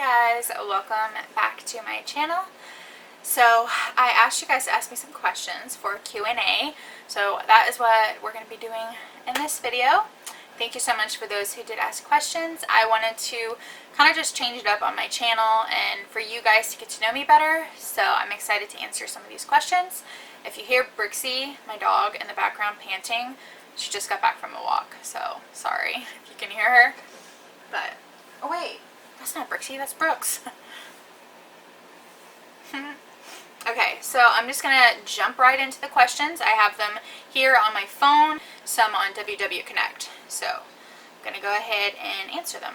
guys, welcome back to my channel. So I asked you guys to ask me some questions for Q&A, so that is what we're going to be doing in this video. Thank you so much for those who did ask questions. I wanted to kind of just change it up on my channel and for you guys to get to know me better, so I'm excited to answer some of these questions. If you hear Brixie, my dog, in the background panting, she just got back from a walk, so sorry if you can hear her. But, oh wait, that's not Brixie, that's Brooks. Okay, so I'm just going to jump right into the questions. I have them here on my phone, some on WW Connect. So I'm going to go ahead and answer them.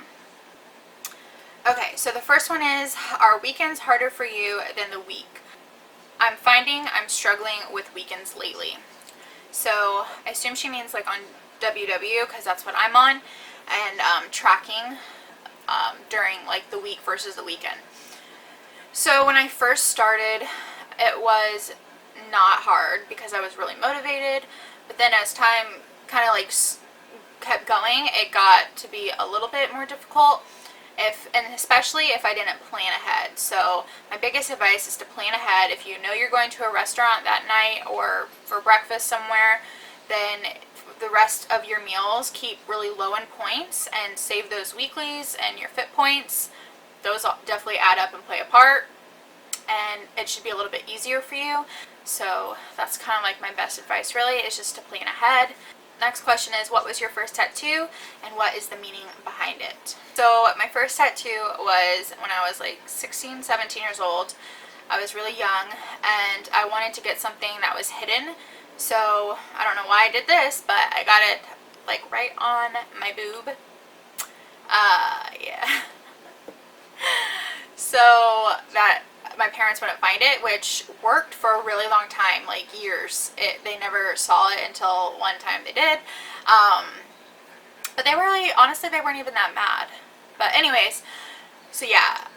Okay, so the first one is, are weekends harder for you than the week? I'm finding I'm struggling with weekends lately. So I assume she means like on WW, because that's what I'm on, and tracking during like the week versus the weekend. So when I first started, it was not hard because I was really motivated, but then as time kind of like kept going, it got to be a little bit more difficult, and especially if I didn't plan ahead. So my biggest advice is to plan ahead. If you know you're going to a restaurant that night or for breakfast somewhere, then the rest of your meals keep really low in points and save those weeklies and your fit points. Those definitely add up and play a part, and it should be a little bit easier for you. So that's kind of like my best advice really, is just to plan ahead. Next question is, what was your first tattoo and what is the meaning behind it? So my first tattoo was when I was like 16, 17 years old. I was really young and I wanted to get something that was hidden. So I don't know why I did this, but I got it like right on my boob. Yeah. So that my parents wouldn't find it, which worked for a really long time, like years. They never saw it until one time they did. But they really, honestly, they weren't even that mad. But anyways, so yeah,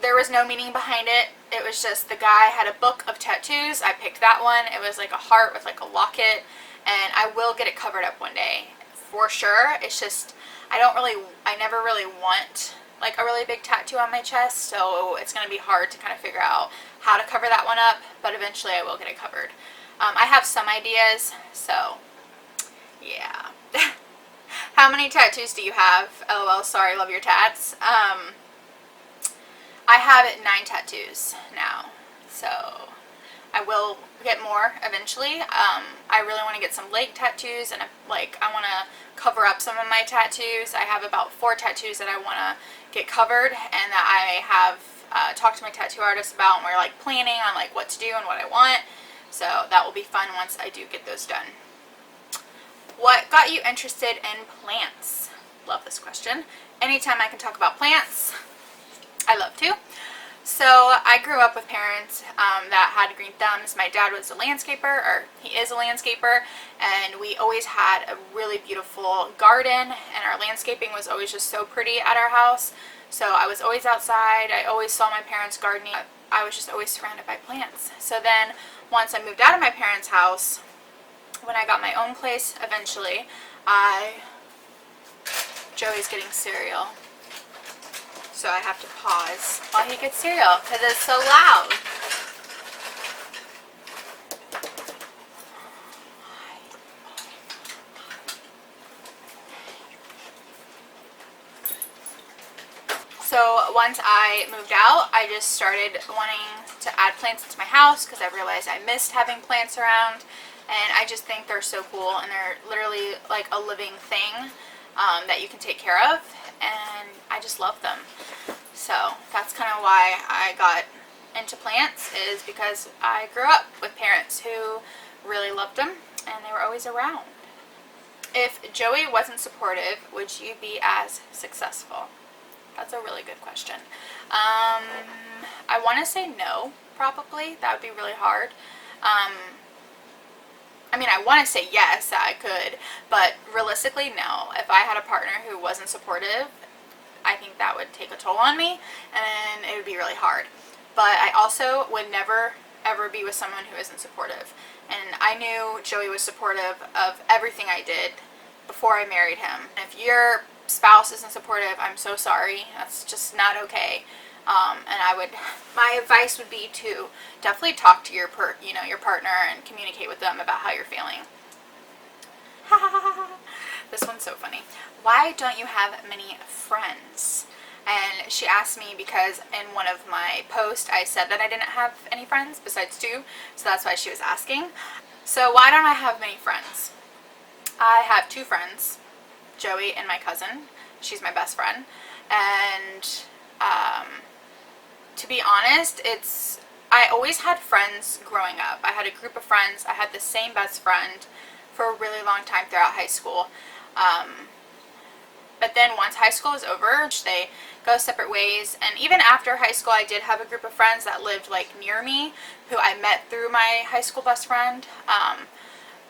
there was no meaning behind it. It was just the guy had a book of tattoos. I picked that one. It was like a heart with like a locket, and I will get it covered up one day for sure. It's just I never really want like a really big tattoo on my chest, so it's going to be hard to kind of figure out how to cover that one up, but eventually I will get it covered. I have some ideas, so yeah. How many tattoos do you have? LOL, sorry, love your tats. I have 9 tattoos now, so I will get more eventually. I really want to get some leg tattoos, and I want to cover up some of my tattoos. I have about 4 tattoos that I want to get covered, and that I have talked to my tattoo artist about, and we're like planning on like what to do and what I want. So that will be fun once I do get those done. What got you interested in plants? Love this question. Anytime I can talk about plants, I love to. So I grew up with parents that had green thumbs. My dad was a landscaper, or he is a landscaper, and we always had a really beautiful garden, and our landscaping was always just so pretty at our house. So I was always outside. I always saw my parents gardening. I was just always surrounded by plants. So then once I moved out of my parents' house, when I got my own place eventually, Joey's getting cereal. So I have to pause while he gets cereal because it's so loud. So once I moved out, I just started wanting to add plants into my house because I realized I missed having plants around, and I just think they're so cool, and they're literally like a living thing that you can take care of, and I just love them. So that's kind of why I got into plants, is because I grew up with parents who really loved them and they were always around. If Joey wasn't supportive, would you be as successful? That's a really good question. I want to say no, probably. That would be really hard. I mean, I want to say yes, that I could, but realistically, no. If I had a partner who wasn't supportive, I think that would take a toll on me, and it would be really hard. But I also would never, ever be with someone who isn't supportive. And I knew Joey was supportive of everything I did before I married him. If you're spouse isn't supportive, I'm so sorry. That's just not okay. And my advice would be to definitely talk to your partner and communicate with them about how you're feeling. This one's so funny. Why don't you have many friends? And she asked me because in one of my posts I said that I didn't have any friends besides 2, so that's why she was asking. So why don't I have many friends? I have 2 friends, Joey and my cousin. She's my best friend. And to be honest, I always had friends growing up. I had a group of friends. I had the same best friend for a really long time throughout high school. But then once high school was over, they go separate ways. And even after high school, I did have a group of friends that lived like near me, who I met through my high school best friend.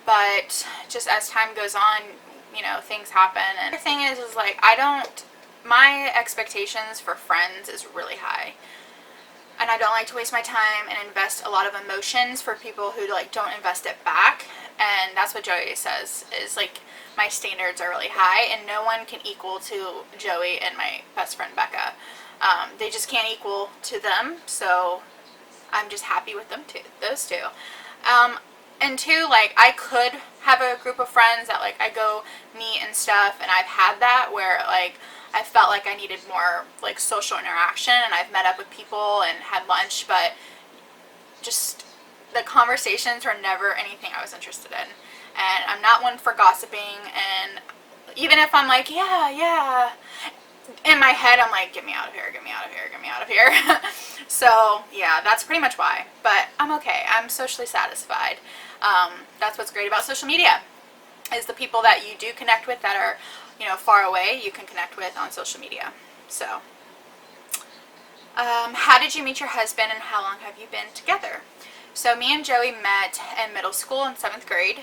But just as time goes on, things happen. And the thing is like, my expectations for friends is really high. And I don't like to waste my time and invest a lot of emotions for people who like don't invest it back. And that's what Joey says, is like, my standards are really high and no one can equal to Joey and my best friend Becca. They just can't equal to them, so I'm just happy with them too, those 2. And 2, like, I could have a group of friends that like I go meet and stuff, and I've had that where like I felt like I needed more like social interaction, and I've met up with people and had lunch, but just the conversations were never anything I was interested in. And I'm not one for gossiping, and even if I'm like, yeah, in my head I'm like, get me out of here, get me out of here, get me out of here. So yeah, that's pretty much why. But I'm okay. I'm socially satisfied. That's what's great about social media, is the people that you do connect with that are, far away, you can connect with on social media. So, how did you meet your husband and how long have you been together? So me and Joey met in middle school in 7th grade.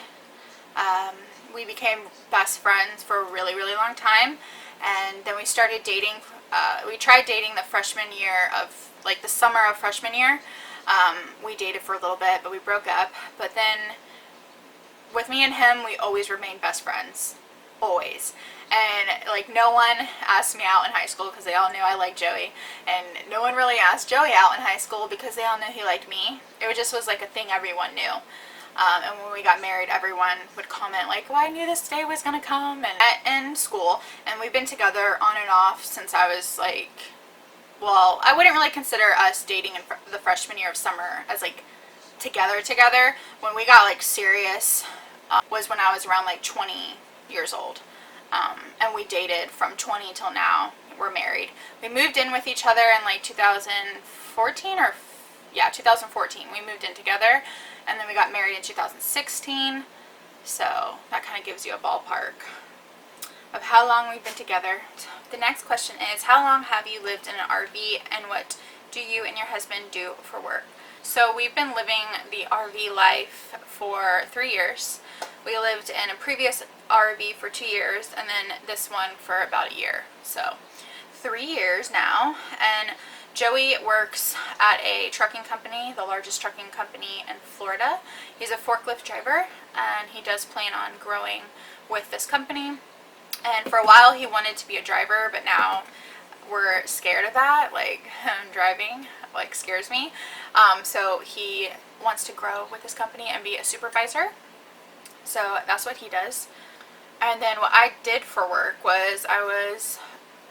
We became best friends for a really, really long time, and then we started dating. We tried dating the freshman year of, like, the summer of freshman year. We dated for a little bit, but we broke up. But then with me and him, we always remained best friends. Always. And like, no one asked me out in high school because they all knew I liked Joey, and no one really asked Joey out in high school because they all knew he liked me. It just was like a thing everyone knew. And when we got married, everyone would comment like, well, I knew this day was gonna come. And in school, and we've been together on and off since I was like, well, I wouldn't really consider us dating in the freshman year of summer as like together. When we got like serious was when I was around like 20 years old. And we dated from 20 till now. We're married. We moved in with each other in like 2014 2014. We moved in together, and then we got married in 2016. So that kind of gives you a ballpark of how long we've been together. The next question is, how long have you lived in an RV, and what do you and your husband do for work? So we've been living the RV life for 3 years. We lived in a previous RV for 2 years, and then this one for about a year. So 3 years now. And Joey works at a trucking company, the largest trucking company in Florida. He's a forklift driver, and he does plan on growing with this company. And for a while he wanted to be a driver, but now we're scared of that. Like, driving like scares me. So he wants to grow with this company and be a supervisor. So that's what he does. And then what I did for work was I was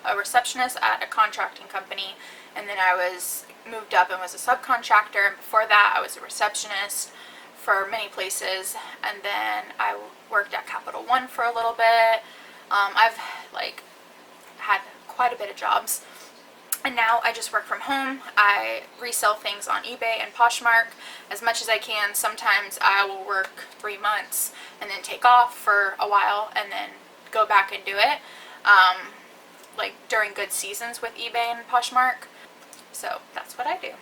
a receptionist at a contracting company, and then I was moved up and was a subcontractor, and before that I was a receptionist for many places, and then I worked at Capital One for a little bit. I've like had quite a bit of jobs, and now I just work from home. I resell things on eBay and Poshmark as much as I can. Sometimes I will work 3 months and then take off for a while and then go back and do it, like during good seasons with eBay and Poshmark. So that's what I do.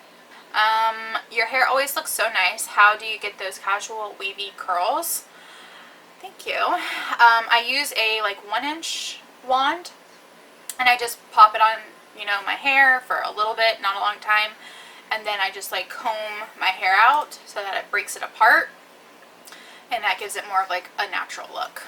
Your hair always looks so nice. How do you get those casual wavy curls? Thank you. I use a like 1-inch wand, and I just pop it on, my hair for a little bit, not a long time, and then I just like comb my hair out so that it breaks it apart, and that gives it more of like a natural look.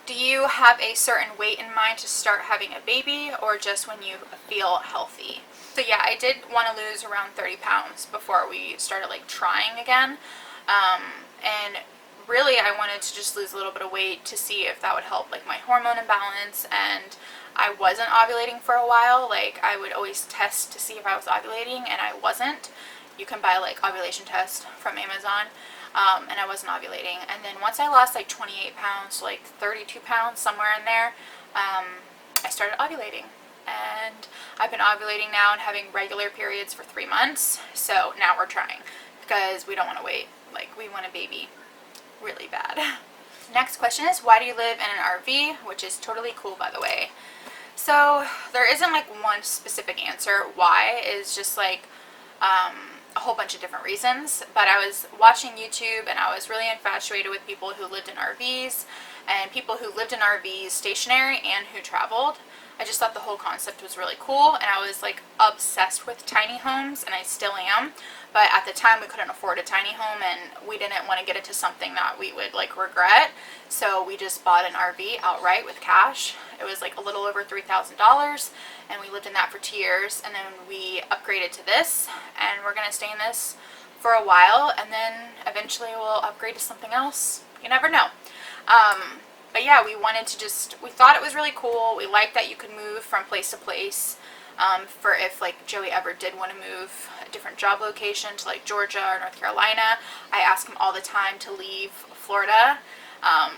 Do you have a certain weight in mind to start having a baby, or just when you feel healthy? So yeah, I did want to lose around 30 pounds before we started like trying again. And really I wanted to just lose a little bit of weight to see if that would help like my hormone imbalance. And I wasn't ovulating for a while. Like I would always test to see if I was ovulating, and I wasn't. You can buy like ovulation test from Amazon. And I wasn't ovulating. And then once I lost like 28 pounds, like 32 pounds, somewhere in there, I started ovulating. And I've been ovulating now and having regular periods for 3 months. So now we're trying because we don't want to wait. Like we want a baby really bad. Next question is, why do you live in an RV? Which is totally cool, by the way. So there isn't like one specific answer. Why is just like a whole bunch of different reasons, but I was watching YouTube and I was really infatuated with people who lived in RVs and people who lived in RVs stationary and who traveled. I just thought the whole concept was really cool, and I was like obsessed with tiny homes, and I still am, but at the time we couldn't afford a tiny home and we didn't want to get into something that we would like regret, so we just bought an RV outright with cash. It was like a little over $3,000, and we lived in that for 2 years, and then we upgraded to this, and we're going to stay in this for a while, and then eventually we'll upgrade to something else. You never know. But yeah, we thought it was really cool. We liked that you could move from place to place, for if like Joey ever did want to move a different job location to like Georgia or North Carolina. I ask him all the time to leave Florida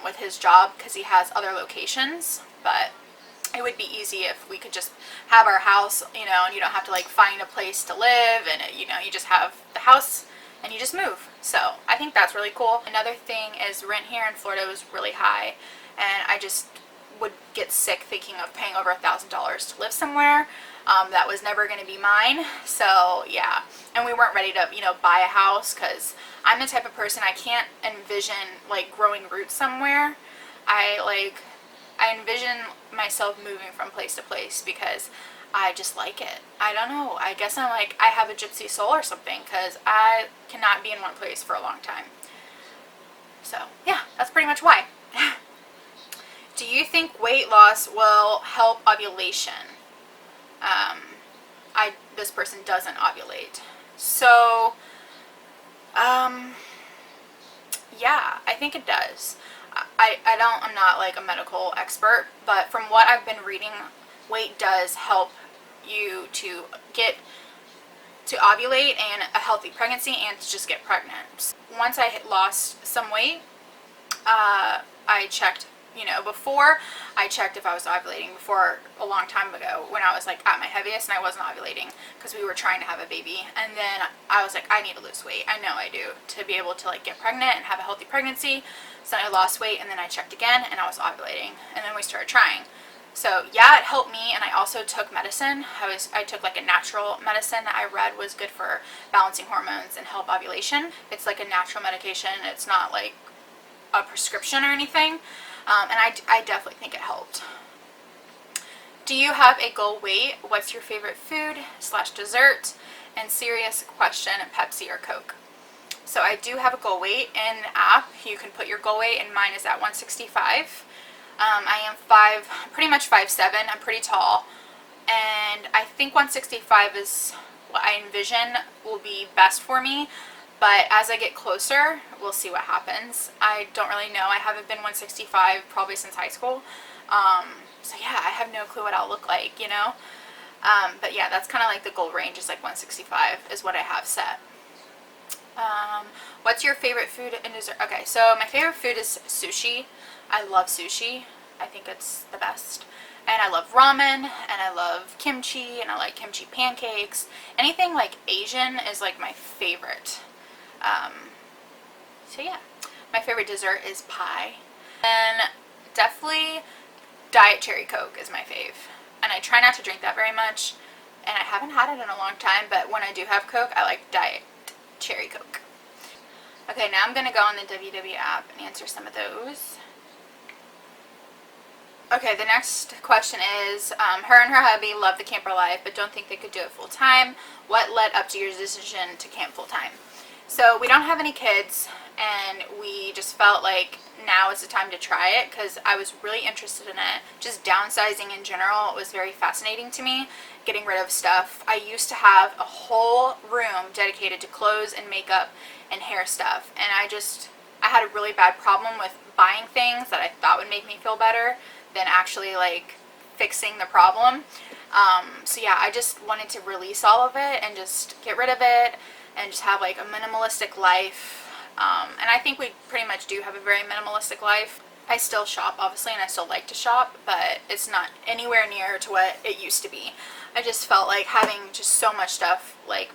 with his job because he has other locations, but it would be easy if we could just have our house, and you don't have to like find a place to live, and you just have the house and you just move. So I think that's really cool. Another thing is rent here in Florida was really high, and I just would get sick thinking of paying over $1,000 to live somewhere that was never going to be mine. So yeah, and we weren't ready to buy a house because I'm the type of person, I can't envision like growing roots somewhere. I envision myself moving from place to place because I just like it. I don't know. I guess I have a gypsy soul or something, because I cannot be in one place for a long time. So yeah, that's pretty much why. Do you think weight loss will help ovulation? This person doesn't ovulate. So, yeah, I think it does. I'm not like a medical expert, but from what I've been reading, weight does help you to get to ovulate and a healthy pregnancy and to just get pregnant. Once I had lost some weight, I checked, before I checked if I was ovulating before a long time ago when I was like at my heaviest and I wasn't ovulating because we were trying to have a baby. And then I was like, I need to lose weight. I know I do, to be able to like get pregnant and have a healthy pregnancy. So I lost weight, and then I checked again and I was ovulating, and then we started trying. So yeah, it helped me, and I also took medicine. I took like a natural medicine that I read was good for balancing hormones and help ovulation. It's like a natural medication. It's not like a prescription or anything. And I definitely think it helped. Do you have a goal weight? What's your favorite food / dessert? And serious question, Pepsi or Coke? So I do have a goal weight in the app. You can put your goal weight, and mine is at 165. I am pretty much 5'7". I'm pretty tall, and I think 165 is what I envision will be best for me. But as I get closer, we'll see what happens. I don't really know. I haven't been 165 probably since high school. So yeah, I have no clue what I'll look like, But yeah, that's kind of like the goal range, is like 165 is what I have set. What's your favorite food and dessert? Okay, so my favorite food is sushi. I love sushi. I think it's the best. And I love ramen, and I love kimchi, and I like kimchi pancakes. Anything like Asian is like my favorite. So yeah, my favorite dessert is pie. And definitely Diet Cherry Coke is my fave. And I try not to drink that very much, and I haven't had it in a long time, but when I do have Coke, I like Diet Cherry Coke. Okay, now I'm going to go on the WW app and answer some of those. Okay, the next question is, her and her hubby love the camper life, but don't think they could do it full time. What led up to your decision to camp full time? So we don't have any kids, and we just felt like now is the time to try it because I was really interested in it. Just downsizing in general was very fascinating to me, getting rid of stuff. I used to have a whole room dedicated to clothes and makeup and hair stuff, and I had a really bad problem with buying things that I thought would make me feel better than actually like fixing the problem. So yeah, I just wanted to release all of it and just get rid of it and just have like a minimalistic life. And I think we pretty much do have a very minimalistic life. I still shop, obviously, and I still like to shop, but it's not anywhere near to what it used to be. I just felt like having just so much stuff, like,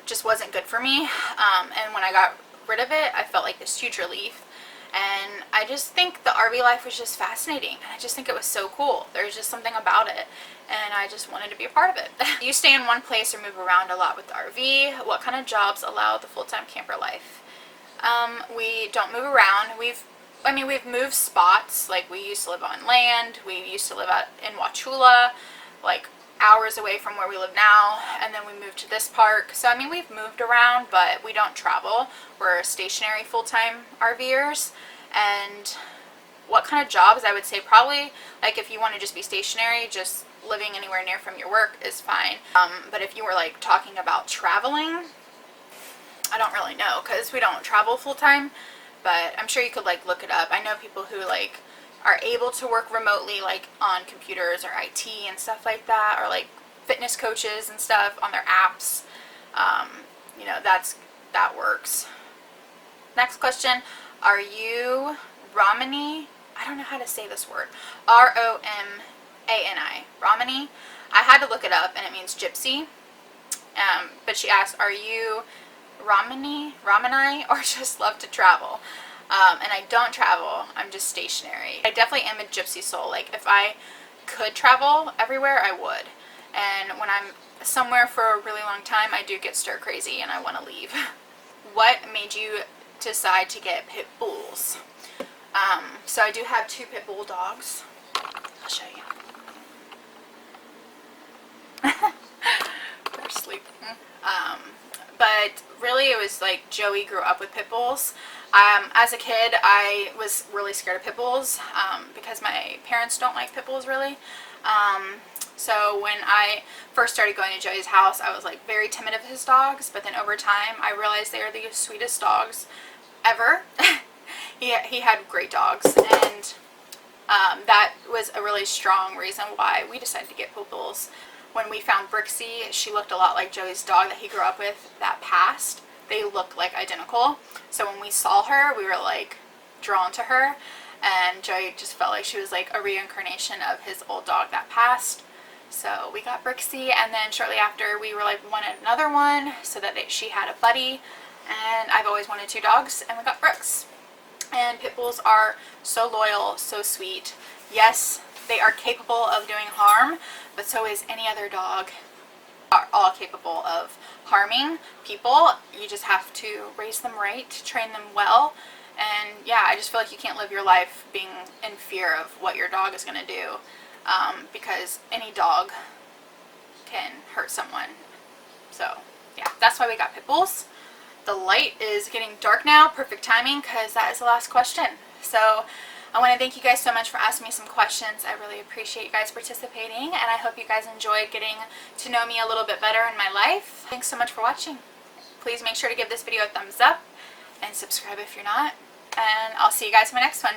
just wasn't good for me. And when I got rid of it, I felt like this huge relief. And I just think the RV life was just fascinating. I just think it was so cool. There's just something about it, and I just wanted to be a part of it. You stay in one place or move around a lot with the RV? What kind of jobs allow the full-time camper life? We don't move around. We've moved spots. Like, we used to live on land. We used to live out in Wauchula, like hours away from where we live now, and then we moved to this park. So I mean, we've moved around, but we don't travel. We're stationary full-time RVers. And what kind of jobs? I would say probably, like, if you want to just be stationary, just living anywhere near from your work is fine. But if you were like talking about traveling, I don't really know because we don't travel full-time, but I'm sure you could like look it up. I know people who like are able to work remotely, like on computers or IT and stuff like that, or like fitness coaches and stuff on their apps. You know, that works. Next question, are you Romani? I don't know how to say this word. Romani. Romani. I had to look it up, and it means gypsy. But she asked, are you Romani, or just love to travel? And I don't travel. I'm just stationary. I definitely am a gypsy soul. Like, if I could travel everywhere, I would. And when I'm somewhere for a really long time, I do get stir crazy and I want to leave. What made you decide to get pit bulls? So I do have 2 pit bull dogs. I'll show you. They're sleeping. But really it was like Joey grew up with pit bulls. As a kid, I was really scared of pit bulls because my parents don't like pit bulls really. So when I first started going to Joey's house, I was like very timid of his dogs, but then over time I realized they are the sweetest dogs ever. He had great dogs, and that was a really strong reason why we decided to get pit bulls. When we found Brixie, she looked a lot like Joey's dog that he grew up with that passed. They looked like identical. So when we saw her, we were like drawn to her, and Joey just felt like she was like a reincarnation of his old dog that passed. So we got Brixie, and then shortly after we were like, we wanted another one so that she had a buddy, and I've always wanted 2 dogs, and we got Brooks. And pit bulls are so loyal, so sweet. Yes, they are capable of doing harm, but so is any other dog. Are all capable of harming people. You just have to raise them right, train them well, and yeah, I just feel like you can't live your life being in fear of what your dog is going to do, because any dog can hurt someone. So yeah, that's why we got pit bulls. The light is getting dark now, perfect timing, because that is the last question. So I want to thank you guys so much for asking me some questions. I really appreciate you guys participating, and I hope you guys enjoyed getting to know me a little bit better in my life. Thanks so much for watching. Please make sure to give this video a thumbs up and subscribe if you're not, and I'll see you guys in my next one.